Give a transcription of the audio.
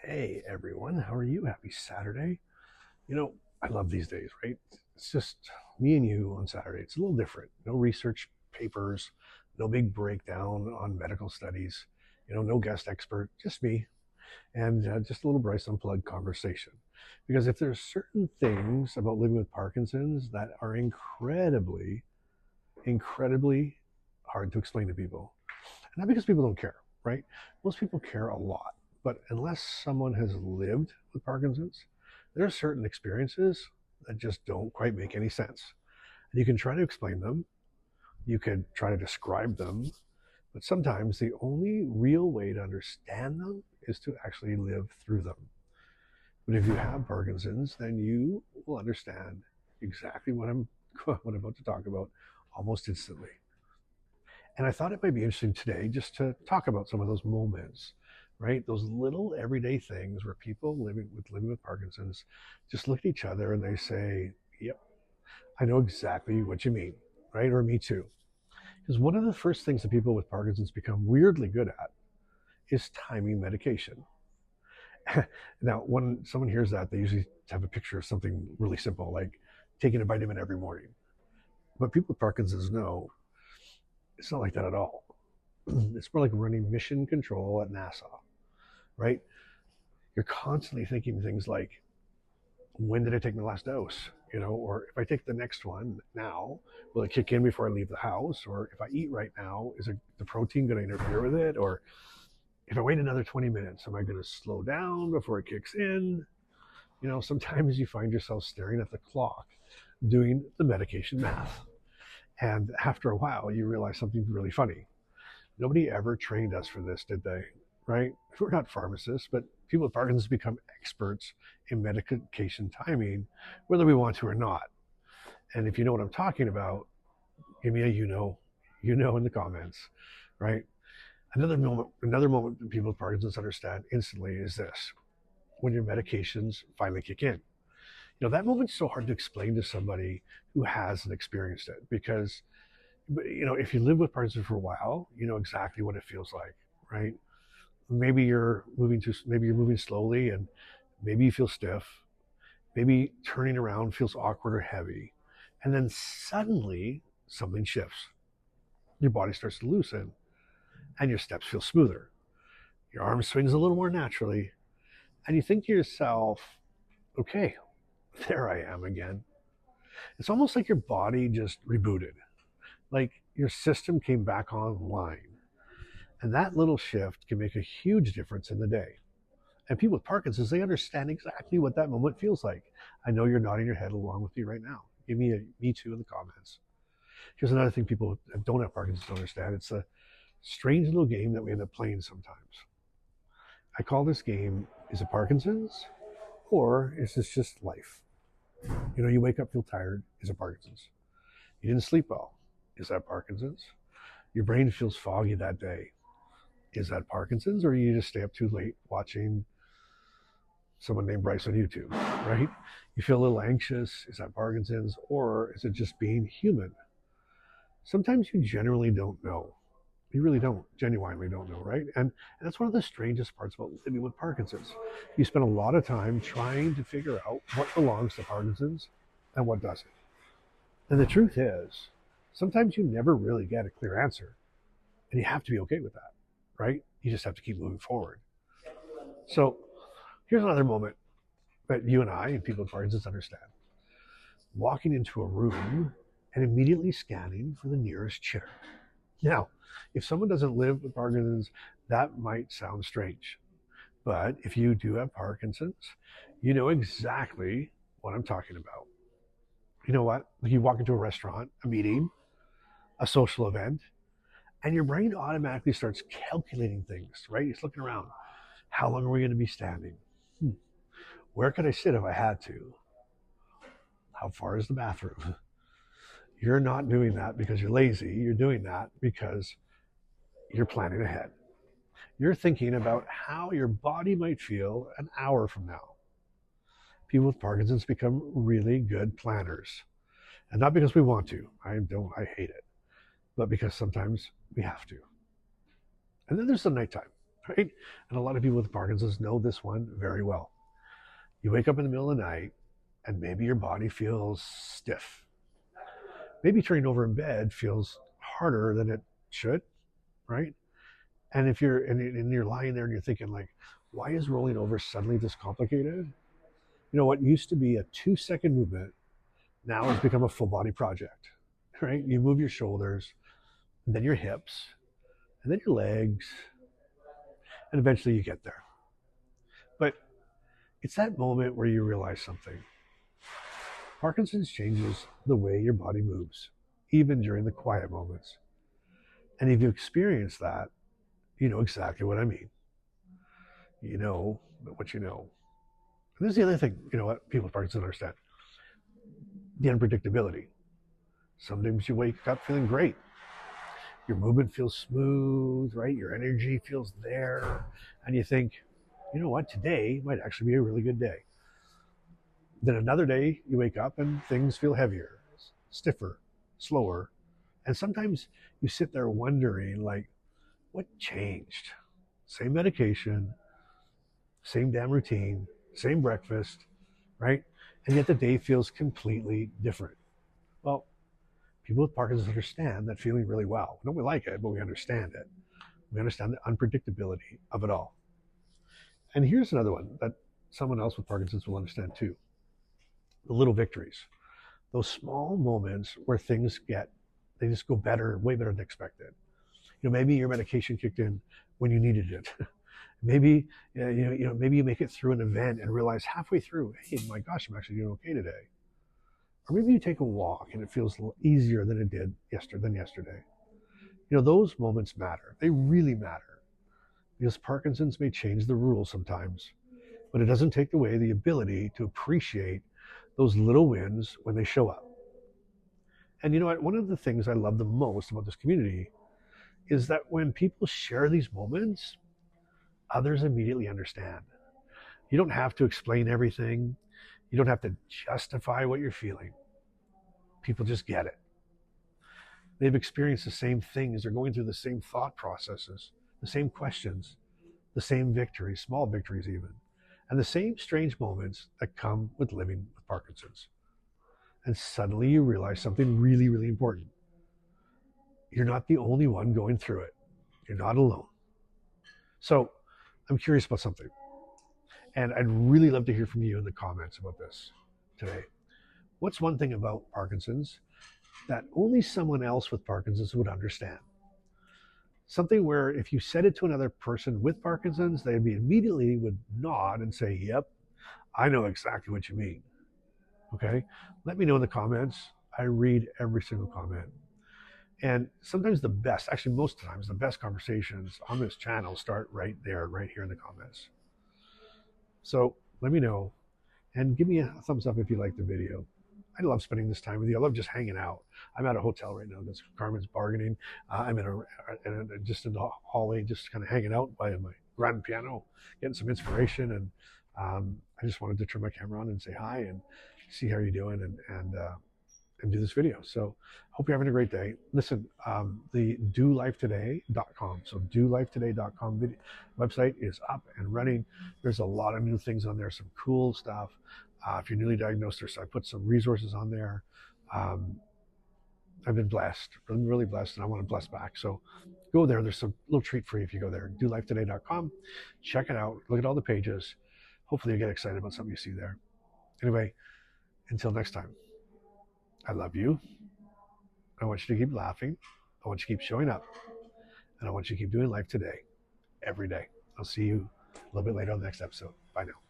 Hey everyone, how are you? Happy Saturday. I love these days, right? It's just me and you on Saturday. It's a little different. No research papers, no big breakdown on medical studies, no guest expert, just me and just a little Bryce Unplugged conversation. Because if there's certain things about living with Parkinson's that are incredibly hard to explain to people, not because people don't care, right? Most people care a lot. But unless someone has lived with Parkinson's, there are certain experiences that just don't quite make any sense. And you can try to explain them, you could try to describe them, but sometimes the only real way to understand them is to actually live through them. But if you have Parkinson's, then you will understand exactly what I'm about to talk about almost instantly. And I thought it might be interesting today just to talk about some of those moments, right? Those little everyday things where people living with Parkinson's just look at each other and they say, "Yep, I know exactly what you mean," right? Or "Me too." Because one of the first things that people with Parkinson's become weirdly good at is timing medication. Now, when someone hears that, they usually have a picture of something really simple, like taking a vitamin every morning. But people with Parkinson's know it's not like that at all. It's more like running mission control at NASA, right? You're constantly thinking things like, when did I take my last dose? Or if I take the next one now, will it kick in before I leave the house? Or if I eat right now, is the protein going to interfere with it? Or if I wait another 20 minutes, am I going to slow down before it kicks in? Sometimes you find yourself staring at the clock doing the medication math. And after a while, you realize something really funny. Nobody ever trained us for this, did they? Right? We're not pharmacists, but people with Parkinson's become experts in medication timing, whether we want to or not. And if you know what I'm talking about, give me a in the comments, right? Another moment that people with Parkinson's understand instantly is this: when your medications finally kick in. That moment's so hard to explain to somebody who hasn't experienced it because if you live with Parkinson's for a while, you know exactly what it feels like, right? Maybe you're moving slowly and maybe you feel stiff. Maybe turning around feels awkward or heavy. And then suddenly something shifts. Your body starts to loosen and your steps feel smoother. Your arm swings a little more naturally. And you think to yourself, okay, there I am again. It's almost like your body just rebooted, like your system came back online. And that little shift can make a huge difference in the day. And people with Parkinson's, they understand exactly what that moment feels like. I know you're nodding your head along with me right now. Give me a me too in the comments. Here's another thing people that don't have Parkinson's don't understand. It's a strange little game that we end up playing sometimes. I call this game, is it Parkinson's or is this just life? You wake up, feel tired, is it Parkinson's? You didn't sleep well, is that Parkinson's? Your brain feels foggy that day, is that Parkinson's? Or you just stay up too late watching someone named Bryce on YouTube, right? You feel a little anxious. Is that Parkinson's? Or is it just being human? Sometimes you generally don't know. You really don't, genuinely don't know, right? And that's one of the strangest parts about living with Parkinson's. You spend a lot of time trying to figure out what belongs to Parkinson's and what doesn't. And the truth is, sometimes you never really get a clear answer. And you have to be okay with that, right? You just have to keep moving forward. So here's another moment that you and I and people with Parkinson's understand. Walking into a room and immediately scanning for the nearest chair. Now, if someone doesn't live with Parkinson's, that might sound strange. But if you do have Parkinson's, you know exactly what I'm talking about. You know what? Like you walk into a restaurant, a meeting, a social event, and your brain automatically starts calculating things, right? It's looking around. How long are we going to be standing? Where could I sit if I had to? How far is the bathroom? You're not doing that because you're lazy. You're doing that because you're planning ahead. You're thinking about how your body might feel an hour from now. People with Parkinson's become really good planners. And not because we want to. I hate it. But because sometimes we have to. And then there's the nighttime. right? And a lot of people with Parkinson's know this one very well. You wake up in the middle of the night and maybe your body feels stiff. Maybe turning over in bed feels harder than it should, right? And if you're lying there and you're thinking like, why is rolling over suddenly this complicated? What used to be a 2-second movement now has become a full body project, right? You move your shoulders, and then your hips, and then your legs, and eventually you get there. But it's that moment where you realize something. Parkinson's changes the way your body moves, even during the quiet moments. And if you experience that, you know exactly what I mean. You know what you know. And this is the other thing, what people with Parkinson's understand. The unpredictability. Sometimes you wake up feeling great. Your movement feels smooth, right? Your energy feels there. And you think, you know what, today might actually be a really good day. Then another day, you wake up and things feel heavier, stiffer, slower. And sometimes you sit there wondering, like, what changed? Same medication, same damn routine, same breakfast, right? And yet the day feels completely different. Well, people with Parkinson's understand that feeling really well. We don't like it, but we understand it. We understand the unpredictability of it all. And here's another one that someone else with Parkinson's will understand too. The little victories. Those small moments where they just go better, way better than expected. Maybe your medication kicked in when you needed it. Maybe maybe you make it through an event and realize halfway through, hey, my gosh, I'm actually doing okay today. Or maybe you take a walk and it feels a little easier than it did yesterday. Those moments matter. They really matter. Because Parkinson's may change the rules sometimes, but it doesn't take away the ability to appreciate those little wins when they show up. And you know what? One of the things I love the most about this community is that when people share these moments, others immediately understand. You don't have to explain everything. You don't have to justify what you're feeling. People just get it. They've experienced the same things. They're going through the same thought processes, the same questions, the same victories, small victories even, and the same strange moments that come with living with Parkinson's. And suddenly you realize something really, really important. You're not the only one going through it. You're not alone. So I'm curious about something. And I'd really love to hear from you in the comments about this today. What's one thing about Parkinson's that only someone else with Parkinson's would understand? Something where if you said it to another person with Parkinson's, they immediately would nod and say, yep, I know exactly what you mean. Okay? Let me know in the comments. I read every single comment. And sometimes actually most times, the best conversations on this channel start right there, right here in the comments. So let me know and give me a thumbs up if you like the video. I love spending this time with you. I love just hanging out. I'm at a hotel right now. That's Carmen's bargaining. I'm just in the hallway, just kind of hanging out by my grand piano, getting some inspiration. And I just wanted to turn my camera on and say hi and see how you're doing and do this video. So hope you're having a great day. Listen, the dolifetoday.com. So dolifetoday.com website is up and running. There's a lot of new things on there, some cool stuff. If you're newly diagnosed, I put some resources on there. I've been blessed, really blessed, and I want to bless back. So go there. There's a little treat for you if you go there. dolifetoday.com. Check it out. Look at all the pages. Hopefully you get excited about something you see there. Anyway, until next time, I love you. I want you to keep laughing. I want you to keep showing up. And I want you to keep doing life today, every day. I'll see you a little bit later on the next episode. Bye now.